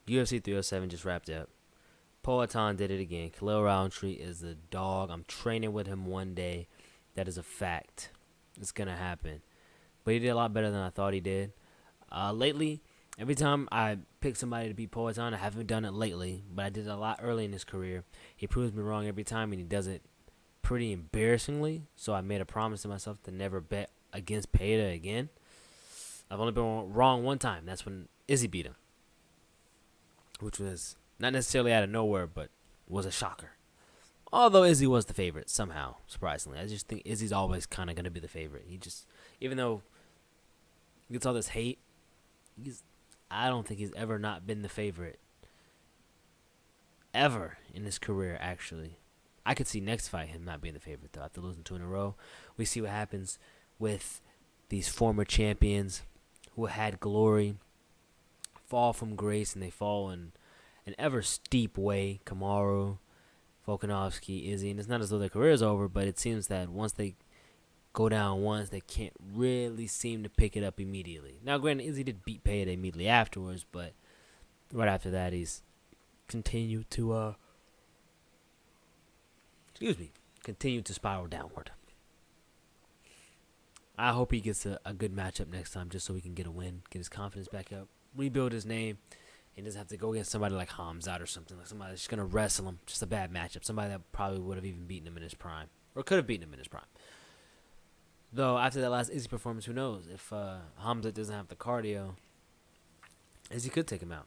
UFC 307 just wrapped up. Poatan did it again. Khalil Roundtree is a dog. I'm training with him one day. That is a fact. It's going to happen. But he did a lot better than I thought he did. Lately, every time I pick somebody to beat Poatan, I haven't done it lately, but I did it a lot early in his career. He proves me wrong every time, and he does it pretty embarrassingly. So I made a promise to myself to never bet against Pereira again. I've only been wrong one time. That's when Izzy beat him, which was not necessarily out of nowhere, but was a shocker. Although Izzy was the favorite somehow, surprisingly. I just think Izzy's always kind of going to be the favorite. Even though he gets all this hate, I don't think he's ever not been the favorite. Ever in his career, actually. I could see next fight him not being the favorite, though. After losing 2 in a row, we see what happens with these former champions who had glory fall from grace, and they fall in an ever steep way. Kamaru, Volkanovski, Izzy, and it's not as though their career is over, but it seems that once they go down once, they can't really seem to pick it up immediately. Now, granted, Izzy did beat Payday immediately afterwards, but right after that, he's continued to continue to spiral downward. I hope he gets a good matchup next time, just so he can get a win, get his confidence back up, rebuild his name. He doesn't have to go against somebody like Hamzat or something, like somebody that's just gonna wrestle him. Just a bad matchup. Somebody that probably would have even beaten him in his prime, or could have beaten him in his prime. Though after that last Izzy performance, who knows if Hamzat doesn't have the cardio, Izzy could take him out.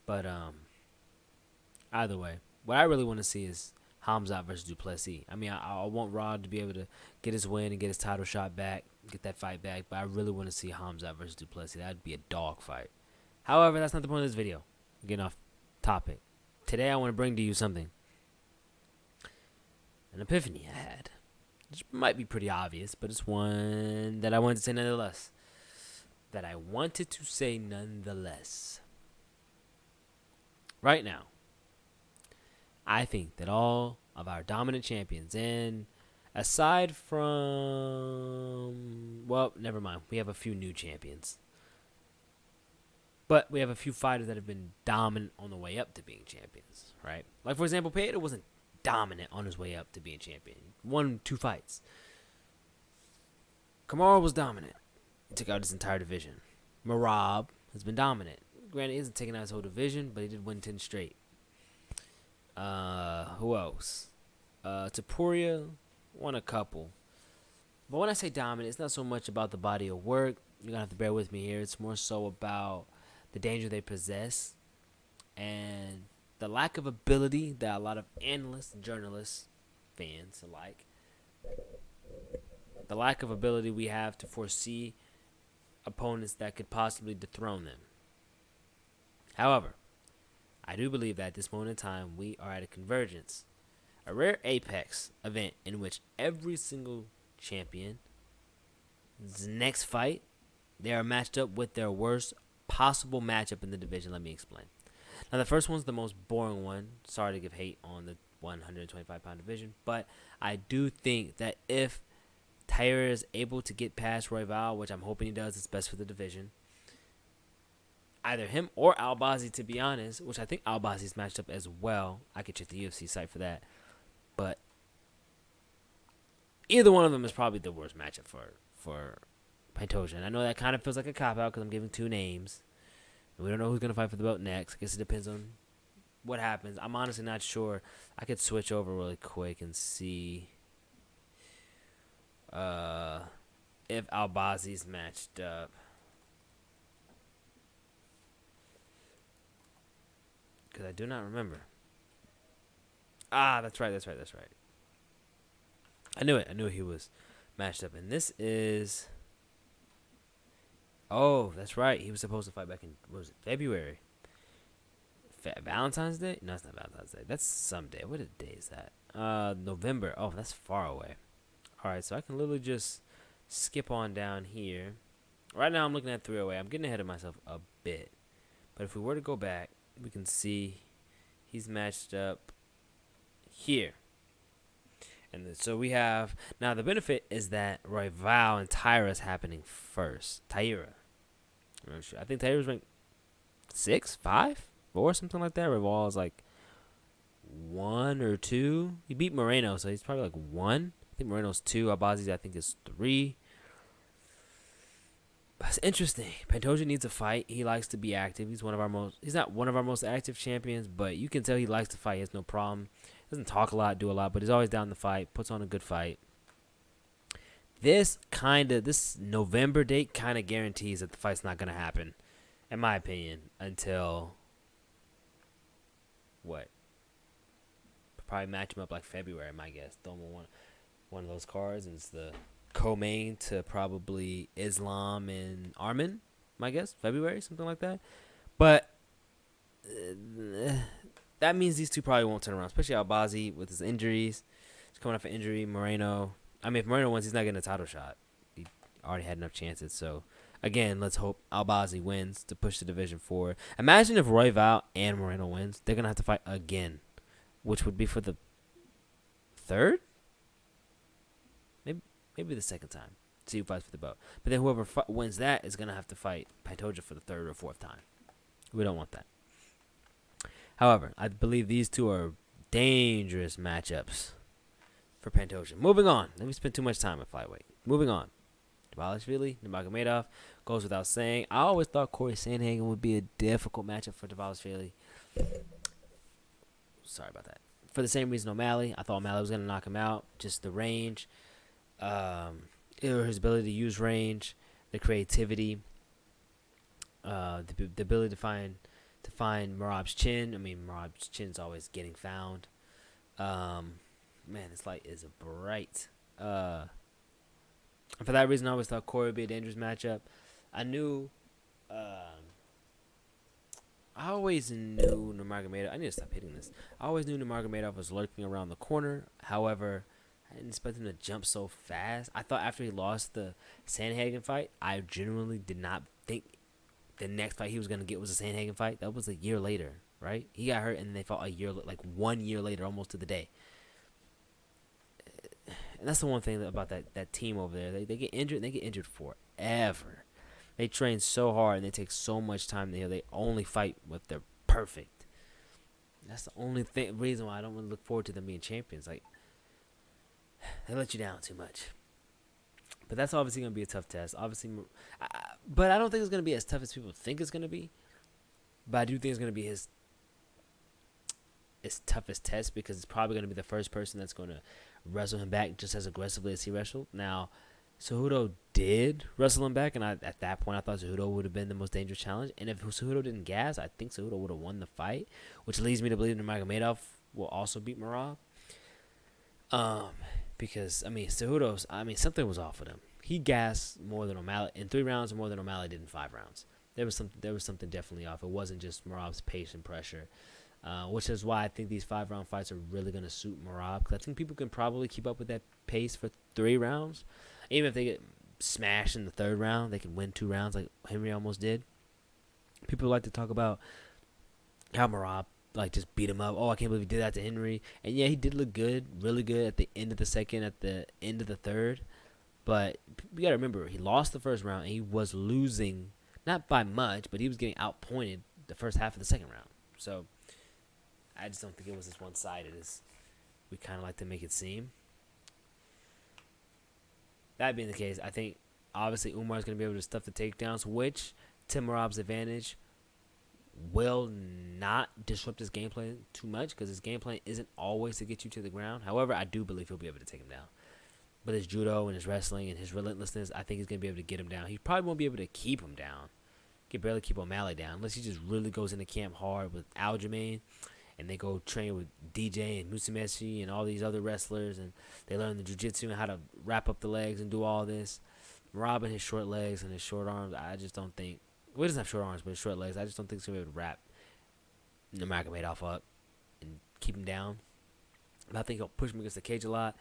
But either way, what I really want to see is Hamzat versus Duplessis. I mean, I want Rod to be able to get his win and get his title shot back, get that fight back. But I really want to see Hamzat versus Duplessis. That'd be a dog fight. However, that's not the point of this video. I'm getting off topic. Today I want to bring to you something. An epiphany I had. Which might be pretty obvious, but it's one that I wanted to say nonetheless. Right now, I think that all of our dominant champions, and aside from, well, never mind. We have a few new champions. But we have a few fighters that have been dominant on the way up to being champions, right? Like, for example, Pereira wasn't dominant on his way up to being champion. Won 2 fights. Kamaru was dominant. He took out his entire division. Marab has been dominant. Granted, he hasn't taken out his whole division, but he did win 10 straight. Who else? Tapuria won a couple. But when I say dominant, it's not so much about the body of work. You're going to have to bear with me here. It's more so about the danger they possess and the lack of ability that a lot of analysts, journalists, fans alike, the lack of ability we have to foresee opponents that could possibly dethrone them. However, I do believe that at this moment in time, we are at a convergence, a rare apex event in which every single champion's next fight, they are matched up with their worst possible matchup in the division. Let me explain. Now, the first one's the most boring one. Sorry to give hate on the 125-pound division, but I do think that if Taylor is able to get past Royval, which I'm hoping he does, it's best for the division. Either him or Albazi, to be honest, which I think Albazi's matched up as well. I could check the UFC site for that. But either one of them is probably the worst matchup for Pantoja. I know that kind of feels like a cop-out because I'm giving 2 names. And we don't know who's going to fight for the belt next. I guess it depends on what happens. I'm honestly not sure. I could switch over really quick and see if Albazi's matched up. Because I do not remember. That's right. I knew it. I knew he was matched up. And this is... Oh, that's right. He was supposed to fight back in, what was it, February? Valentine's Day? No, it's not Valentine's Day. That's someday. What day is that? November. Oh, that's far away. All right, so I can literally just skip on down here. Right now I'm looking at 308. I'm getting ahead of myself a bit. But if we were to go back, we can see he's matched up here. And so we have... Now, the benefit is that Royval and Tyra is happening first. Tyra. I think Tyra's ranked 6, 5, 4, something like that. Rival is like 1 or 2. He beat Moreno, so he's probably like 1. I think Moreno's 2. Albazi's I think is 3. But it's interesting. Pantoja needs a fight. He likes to be active. He's not one of our most active champions, but you can tell he likes to fight. He has no problem. Doesn't talk a lot, do a lot, but he's always down to fight. Puts on a good fight. This November date kind of guarantees that the fight's not gonna happen, in my opinion, until what? Probably match him up like February, my guess. Throw him on one of those cards, and it's the co-main to probably Islam and Armin, my guess. February, something like that. But that means these two probably won't turn around, especially Albazi with his injuries. He's coming off an injury. Moreno. I mean, if Moreno wins, he's not getting a title shot. He already had enough chances. So, again, let's hope Albazi wins to push the division forward. Imagine if Royval and Moreno wins. They're going to have to fight again, which would be for the third? Maybe the second time. See who fights for the belt. But then whoever wins that is going to have to fight Pantoja for the third or fourth time. We don't want that. However, I believe these two are dangerous matchups for Pantoja. Moving on. Let me spend too much time at flyweight. Moving on. Dvalishvili, Nurmagomedov, goes without saying. I always thought Corey Sandhagen would be a difficult matchup for Dvalishvili. Sorry about that. For the same reason O'Malley. I thought O'Malley was going to knock him out. Just the range. His ability to use range. The creativity. The ability to find Merab's chin. I mean, Merab's chin's always getting found. Man, this light is bright. For that reason, I always thought Corey would be a dangerous matchup. I always knew Nurmagomedov. I need to stop hitting this. I always knew Nurmagomedov was lurking around the corner. However, I didn't expect him to jump so fast. I thought after he lost the Sandhagen fight, I genuinely did not think the next fight he was going to get was a Sandhagen fight. That was a year later, right? He got hurt and they fought 1 year later, almost to the day. And that's the one thing about that team over there. They get injured and they get injured forever. They train so hard and they take so much time. They only fight when they're perfect. That's the only reason why I don't really look forward to them being champions. Like, they let you down too much. But that's obviously going to be a tough test. Obviously, but I don't think it's going to be as tough as people think it's going to be. But I do think it's going to be his toughest test because it's probably going to be the first person that's going to wrestle him back just as aggressively as he wrestled. Now, Cejudo did wrestle him back, and at that point I thought Cejudo would have been the most dangerous challenge. And if Cejudo didn't gas, I think Cejudo would have won the fight, which leads me to believe Nurmagomedov will also beat Merab. Because Cejudo's, something was off with him. He gassed more than O'Malley in 3 rounds, more than O'Malley did in 5 rounds. There was something definitely off. It wasn't just Merab's pace and pressure. Which is why I think these 5-round fights are really going to suit Merab. Because I think people can probably keep up with that pace for 3 rounds. Even if they get smashed in the 3rd round, they can win 2 rounds like Henry almost did. People like to talk about how Merab just beat him up. Oh, I can't believe he did that to Henry. And yeah, he did look good, really good at the end of the 2nd, at the end of the 3rd. But you got to remember, he lost the 1st round and he was losing, not by much, but he was getting outpointed the first half of the 2nd round. So I just don't think it was as one-sided as we kind of like to make it seem. That being the case, I think obviously Umar's going to be able to stuff the takedowns, which to Merab's advantage will not disrupt his gameplay too much because his gameplay isn't always to get you to the ground. However, I do believe he'll be able to take him down. But his judo and his wrestling and his relentlessness, I think he's going to be able to get him down. He probably won't be able to keep him down. He can barely keep O'Malley down unless he just really goes into camp hard with Aljamain and they go train with DJ and Musumeci and all these other wrestlers and they learn the jiu-jitsu and how to wrap up the legs and do all this. Merab and his short legs and his short arms, I just don't think. Well, he doesn't have short arms, but his short legs, I just don't think he's going to be able to wrap Nurmagomedov up and keep him down. But I think he'll push him against the cage a lot.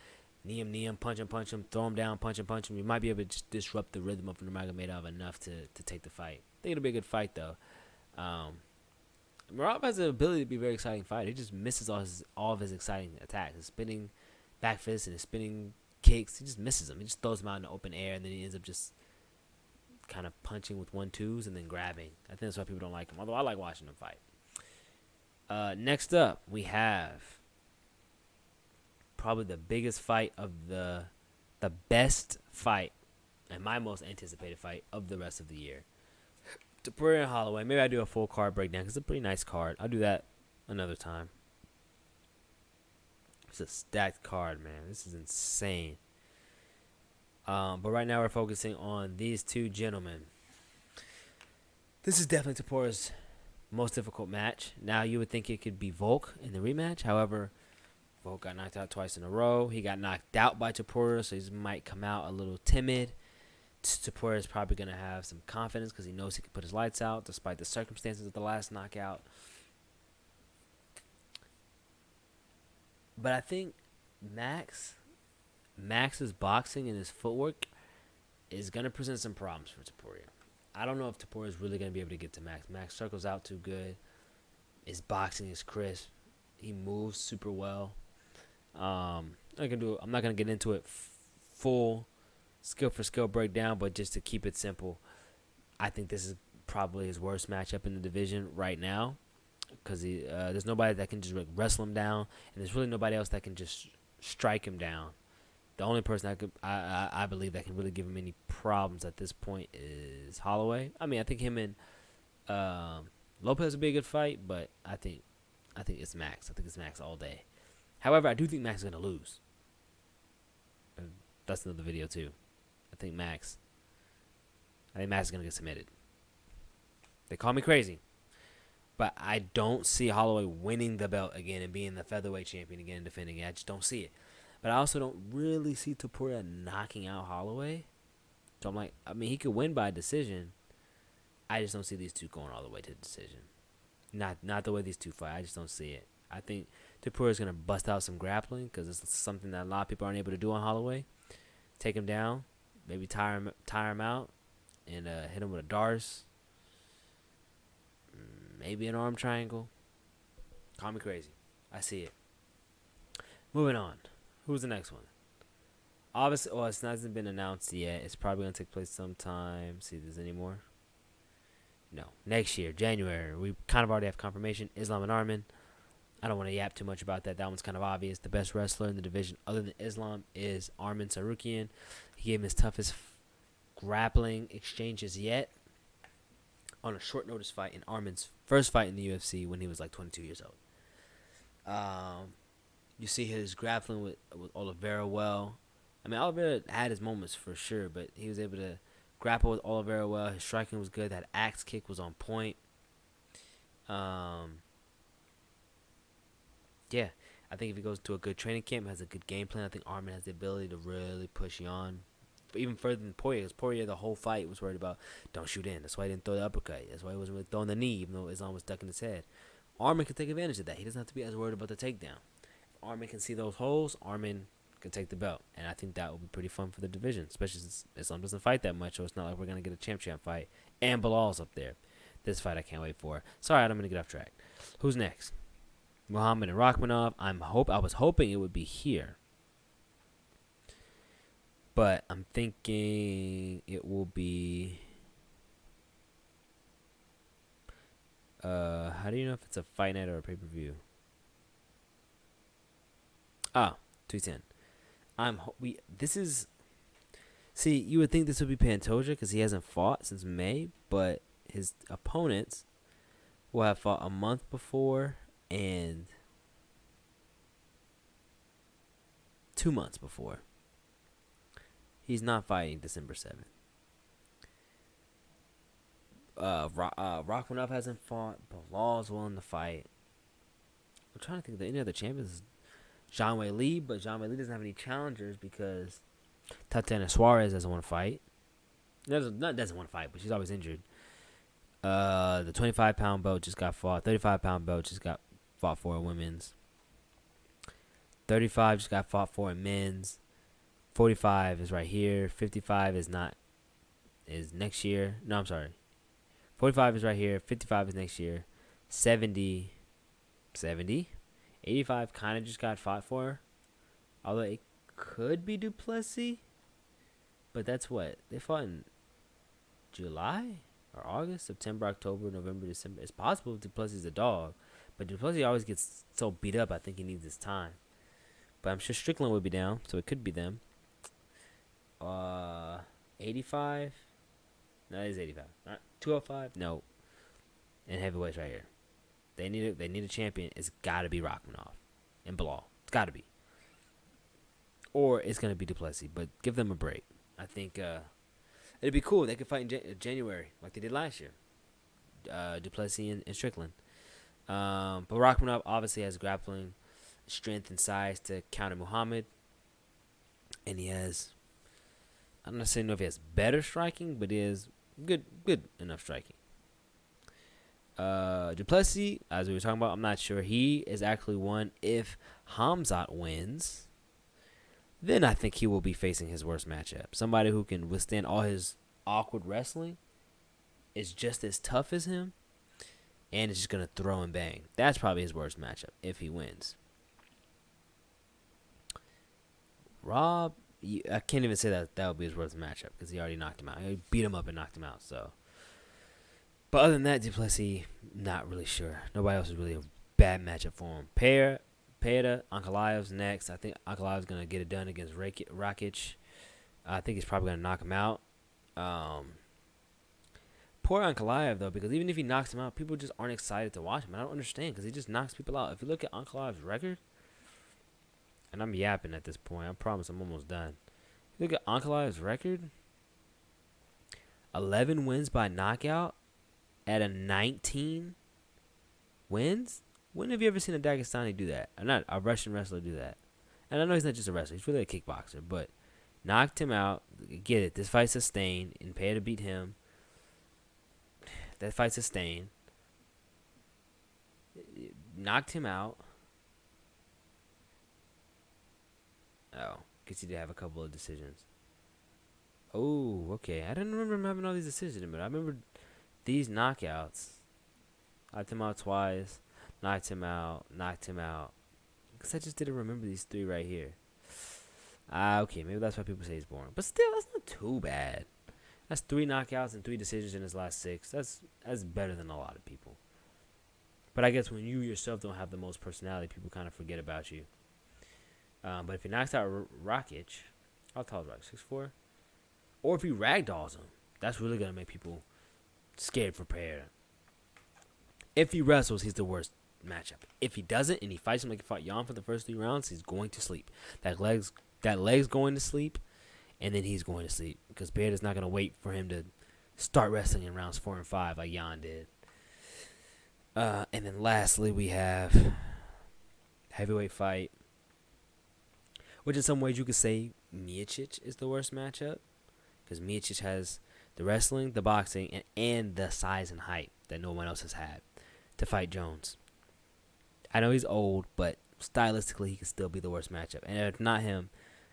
Knee him, punch him, throw him down, punch him. We might be able to just disrupt the rhythm of Nurmagomedov enough to take the fight. I think it'll be a good fight, though. Merab has the ability to be a very exciting fighter. He just misses all of his exciting attacks. His spinning back fists and his spinning kicks, he just misses them. He just throws them out in the open air, and then he ends up just kind of punching with 1-2s and then grabbing. I think that's why people don't like him. Although I like watching him fight. Next up, we have probably the biggest fight of the best fight and my most anticipated fight of the rest of the year. Topuria and Holloway. Maybe I do a full card breakdown because it's a pretty nice card. I'll do that another time. It's a stacked card, man. This is insane. But right now we're focusing on these two gentlemen. This is definitely Topuria's most difficult match. Now you would think it could be Volk in the rematch. However, Volk got knocked out twice in a row. He got knocked out by Topuria, so he might come out a little timid. Topuria is probably going to have some confidence because he knows he can put his lights out despite the circumstances of the last knockout. But I think Max's boxing and his footwork is going to present some problems for Topuria. I don't know if Topuria is really going to be able to get to Max. Max circles out too good. His boxing is crisp. He moves super well. I'm not going to get into it full skill for skill breakdown, but just to keep it simple, I think this is probably his worst matchup in the division right now because there's nobody that can just wrestle him down, and there's really nobody else that can just strike him down. The only person I believe that can really give him any problems at this point is Holloway. I mean, I think him and Lopez would be a good fight, but I think it's Max. I think it's Max all day. However, I do think Max is going to lose. That's another video too. I think Max is going to get submitted. They call me crazy, but I don't see Holloway winning the belt again and being the featherweight champion again and defending it. I just don't see it. But I also don't really see Topuria knocking out Holloway. So I'm like, I mean, he could win by decision. I just don't see these two going all the way to the decision. Not the way these two fight. I just don't see it. I think Topuria is going to bust out some grappling because it's something that a lot of people aren't able to do on Holloway. Take him down, maybe tire him out, and hit him with a Darce. Maybe an arm triangle. Call me crazy. I see it. Moving on. Who's the next one? Obviously, it hasn't been announced yet. It's probably going to take place sometime. See if there's any more. No. Next year, January. We kind of already have confirmation. Islam and Arman. I don't want to yap too much about that. That one's kind of obvious. The best wrestler in the division other than Islam is Arman Tsarukyan. He gave him his toughest grappling exchanges yet on a short notice fight in Arman's first fight in the UFC when he was like 22 years old. You see his grappling with Oliveira well. I mean, Oliveira had his moments for sure, but he was able to grapple with Oliveira well. His striking was good. That axe kick was on point. Yeah, I think if he goes to a good training camp, has a good game plan, I think Arman has the ability to really push you on. Even further than Poirier, because Poirier the whole fight was worried about don't shoot in. That's why he didn't throw the uppercut. That's why he wasn't really throwing the knee, even though Islam was ducking his head. Arman can take advantage of that. He doesn't have to be as worried about the takedown. If Arman can see those holes, Arman can take the belt. And I think that will be pretty fun for the division, especially since Islam doesn't fight that much, so it's not like we're going to get a champ fight. And Bilal's up there. This fight I can't wait for. Sorry, I'm going to get off track. Who's next? Muhammad and Rakhmonov. I was hoping it would be here. But I'm thinking it will be... how do you know if it's a fight night or a pay-per-view? Ah, 210. This is... See, you would think this would be Pantoja because he hasn't fought since May, but his opponents will have fought a month before and 2 months before. He's not fighting December 7th. Rakhmonov hasn't fought. Bilal's willing to fight. I'm trying to think of any other champions. Zhang Wei Li, but Zhang Wei Li doesn't have any challengers because Tatiana Suarez doesn't want to fight. Doesn't want to fight, but she's always injured. The 25-pound belt just got fought. 35-pound belt just got fought for in women's. 35 just got fought for in men's. 45 is right here. 55 is next year. No, I'm sorry. 45 is right here. 55 is next year. 70. 85 kind of just got fought for. Although it could be Duplessis. But that's what? They fought in July or August, September, October, November, December. It's possible Duplessis is a dog, but Duplessis always gets so beat up. I think he needs his time. But I'm sure Strickland would be down, so it could be them. 85. No, it's 85. 205. No, and heavyweights right here. They need a champion. It's got to be Rachmanov and Bilal. It's got to be. Or it's gonna be Duplessis, but give them a break. I think it'd be cool. They could fight in January like they did last year. Duplessis and Strickland. But Rachmanov obviously has grappling strength and size to counter Muhammad, and he has. I'm not saying if he has better striking, but he has good enough striking. Duplessis, as we were talking about, I'm not sure. He is actually one. If Hamzat wins, then I think he will be facing his worst matchup. Somebody who can withstand all his awkward wrestling, is just as tough as him, and is just going to throw and bang. That's probably his worst matchup if he wins. Rob, I can't even say that would be his worst matchup because he already knocked him out. He beat him up and knocked him out. So, but other than that, Duplessis, not really sure. Nobody else is really a bad matchup for him. Pereira, Ankalaev's next. I think Ankalaev's going to get it done against Rakic. I think he's probably going to knock him out. Poor Ankalaev, though, because even if he knocks him out, people just aren't excited to watch him. I don't understand because he just knocks people out. If you look at Ankalaev's record, and I'm yapping at this point. I promise I'm almost done. If you look at Ankalaev's record, 11 wins by knockout out of 19 wins. When have you ever seen a Dagestani do that? Or not a Russian wrestler do that? And I know he's not just a wrestler; he's really a kickboxer. But knocked him out. Get it? This fight sustained, and pay to beat him. That fight sustained. Knocked him out. Oh, because he did have a couple of decisions. Oh, okay. I didn't remember him having all these decisions, but I remember these knockouts. Knocked him out twice. Knocked him out. Because I just didn't remember these three right here. Okay. Maybe that's why people say he's boring. But still, that's not too bad. That's 3 knockouts and 3 decisions in his last 6. That's better than a lot of people. But I guess when you yourself don't have the most personality, people kind of forget about you. But if he knocks out Rakic, how tall is Rakic? 6'4"? Or if he ragdolls him, that's really going to make people scared for Pereira. If he wrestles, he's the worst matchup. If he doesn't and he fights him like he fought Jan for the first 3 rounds, he's going to sleep. That leg's going to sleep, and then he's going to sleep. Because Pereira's not going to wait for him to start wrestling in rounds 4 and 5 like Jan did. And then lastly, we have heavyweight fight. Which in some ways you could say Miocic is the worst matchup. Because Miocic has the wrestling, the boxing, and the size and height that no one else has had to fight Jones. I know he's old, but stylistically he can still be the worst matchup. And if not him,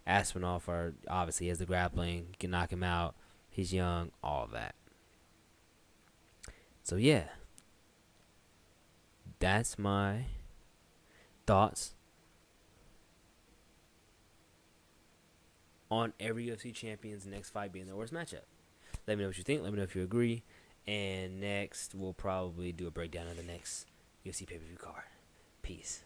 Aspinall, obviously he has the grappling, can knock him out. He's young, all that. So yeah, that's my thoughts on every UFC champion's next fight being their worst matchup. Let me know what you think. Let me know if you agree. And next, we'll probably do a breakdown of the next UFC pay-per-view card. Peace.